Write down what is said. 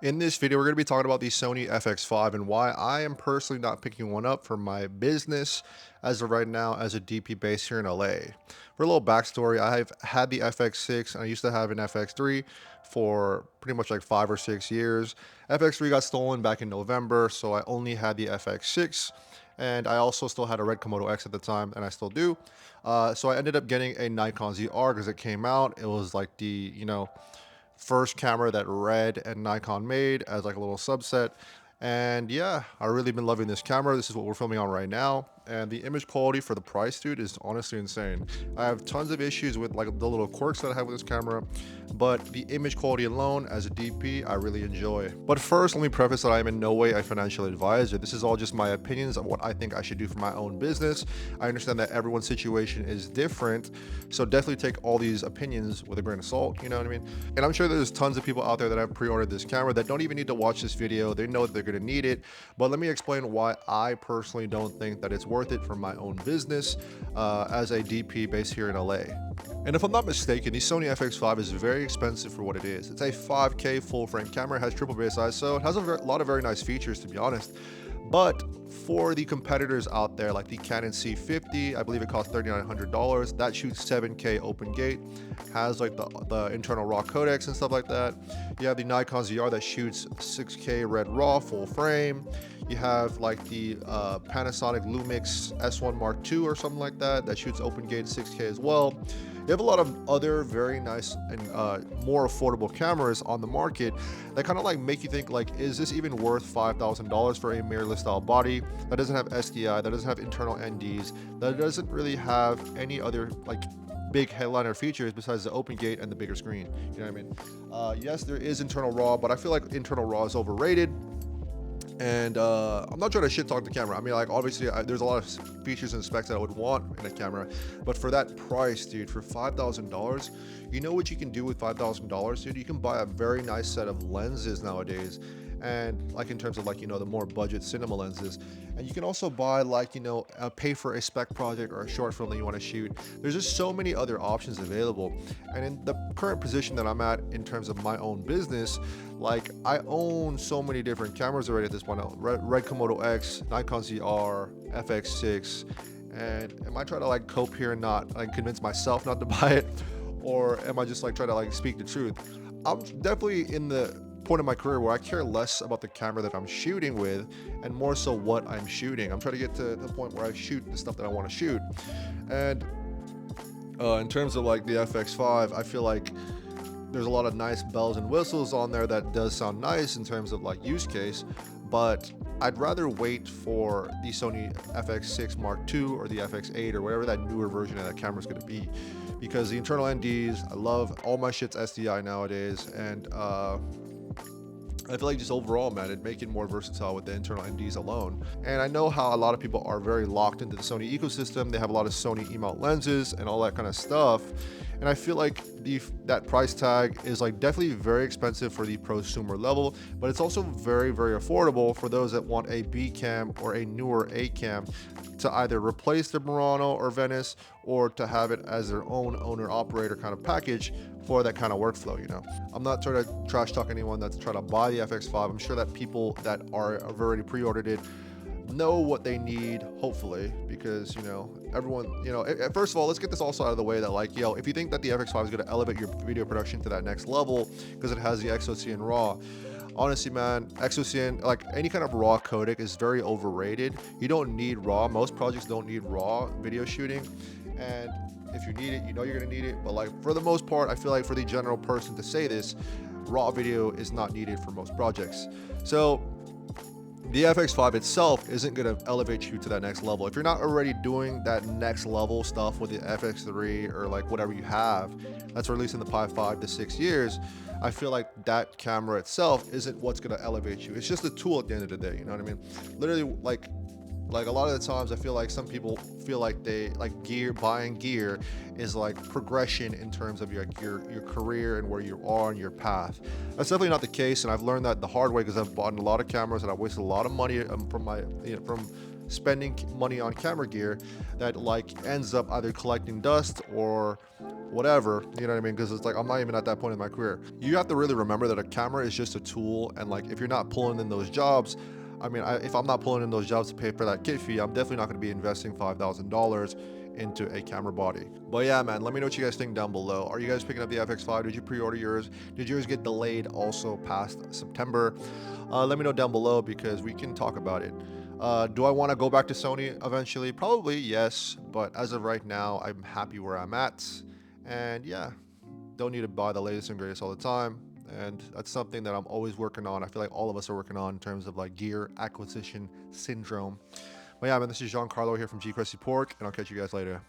In this video, we're going to be talking about the Sony FX5 and why I am personally not picking one up for my business as of right now as a DP based here in LA. For a little backstory, I've had the FX6 and I used to have an FX3 for pretty much like 5 or 6 years. FX3 got stolen back in November, so I only had the FX6. And I also still had a Red Komodo X at the time, and I still do. So I ended up getting a Nikon ZR because it came out. It was like the, first camera that Red and Nikon made as like a little subset. And yeah, I really been loving this camera. This is what we're filming on right now. And the image quality for the price, dude, is honestly insane. I have tons of issues with like the little quirks that I have with this camera, but the image quality alone as a DP, I really enjoy. But first, let me preface that I am in no way a financial advisor. This is all just my opinions of what I think I should do for my own business. I understand that everyone's situation is different, so definitely take all these opinions with a grain of salt, you know what I mean? And I'm sure there's tons of people out there that have pre-ordered this camera that don't even need to watch this video. They know that they're gonna need it, but let me explain why I personally don't think that it's worth it for my own business as a DP based here in LA. And if I'm not mistaken, the Sony FX5 is very expensive for what it is. It's a 5K full frame camera, it has triple base ISO, it has a lot of very nice features, to be honest. But for the competitors out there, like the Canon C50, I believe it costs $3,900. That shoots 7K open gate, has like the internal RAW codecs and stuff like that. You have the Nikon ZR that shoots 6K red RAW full frame. You have like the Panasonic Lumix S1 Mark II or something like that that shoots open gate 6K as well. You have a lot of other very nice and more affordable cameras on the market that kind of like make you think like, is this even worth $5,000 for a mirrorless style body that doesn't have SDI, that doesn't have internal NDs, that doesn't really have any other like big headliner features besides the open gate and the bigger screen? You know what I mean? Yes, there is internal RAW, but I feel like internal RAW is overrated. And I'm not trying to shit talk the camera. I mean, like, obviously there's a lot of features and specs that I would want in a camera, but for that price, dude, for $5,000, you know what you can do with $5,000, dude? You can buy a very nice set of lenses nowadays, and like in terms of like, the more budget cinema lenses. And you can also buy like, pay for a spec project or a short film that you want to shoot. There's just so many other options available. And in the current position that I'm at in terms of my own business, like I own so many different cameras already at this point. Red Komodo X, Nikon ZR, FX6, and am I trying to like cope here and not like convince myself not to buy it, or am I just like trying to like speak the truth? I'm definitely in the point in my career where I care less about the camera that I'm shooting with and more so what I'm shooting. I'm trying to get to the point where I shoot the stuff that I want to shoot. And in terms of like the FX5, I feel like there's a lot of nice bells and whistles on there that does sound nice in terms of like use case, but I'd rather wait for the Sony FX6 Mark II or the FX8 or whatever that newer version of that camera is going to be, because the internal NDs, I love all my shit's SDI nowadays, and I feel like just overall, man, it'd make it more versatile with the internal NDs alone. And I know how a lot of people are very locked into the Sony ecosystem. They have a lot of Sony E-mount lenses and all that kind of stuff. And I feel like that price tag is like definitely very expensive for the prosumer level, but it's also very, very affordable for those that want a B cam or a newer A cam to either replace the Murano or Venice, or to have it as their own owner operator kind of package for that kind of workflow. I'm not trying to trash talk anyone that's trying to buy the FX5. I'm sure that people that have already pre-ordered it know what they need, hopefully, because everyone, first of all, let's get this also out of the way that like, if you think that the FX5 is going to elevate your video production to that next level because it has the XOCN RAW, honestly, man, XOCN, like any kind of RAW codec, is very overrated. You don't need RAW. Most projects don't need RAW video shooting, and if you need it, you're gonna need it. But like for the most part, I feel like for the general person to say this, RAW video is not needed for most projects. So the FX5 itself isn't going to elevate you to that next level. If you're not already doing that next level stuff with the FX3 or like whatever you have that's released in the past 5 to 6 years, I feel like that camera itself isn't what's going to elevate you. It's just a tool at the end of the day, you know what I mean? Literally, like a lot of the times I feel like some people feel like they like buying gear is like progression in terms of your career and where you are on your path. That's definitely not the case, and I've learned that the hard way because I've bought a lot of cameras and I've wasted a lot of money from spending money on camera gear that like ends up either collecting dust or whatever, you know what I mean? Because it's like I'm not even at that point in my career. You have to really remember that a camera is just a tool, and like if you're not pulling in those jobs, I mean, if I'm not pulling in those jobs to pay for that kit fee, I'm definitely not going to be investing $5,000 into a camera body. But yeah, man, let me know what you guys think down below. Are you guys picking up the FX5? Did you pre-order yours? Did yours get delayed also past September? Let me know down below because we can talk about it. Do I want to go back to Sony eventually? Probably yes, but as of right now, I'm happy where I'm at. And yeah, don't need to buy the latest and greatest all the time. And that's something that I'm always working on. I feel like all of us are working on in terms of like gear acquisition syndrome. But yeah, man, this is Giancarlo here from G Crusty Pork, and I'll catch you guys later.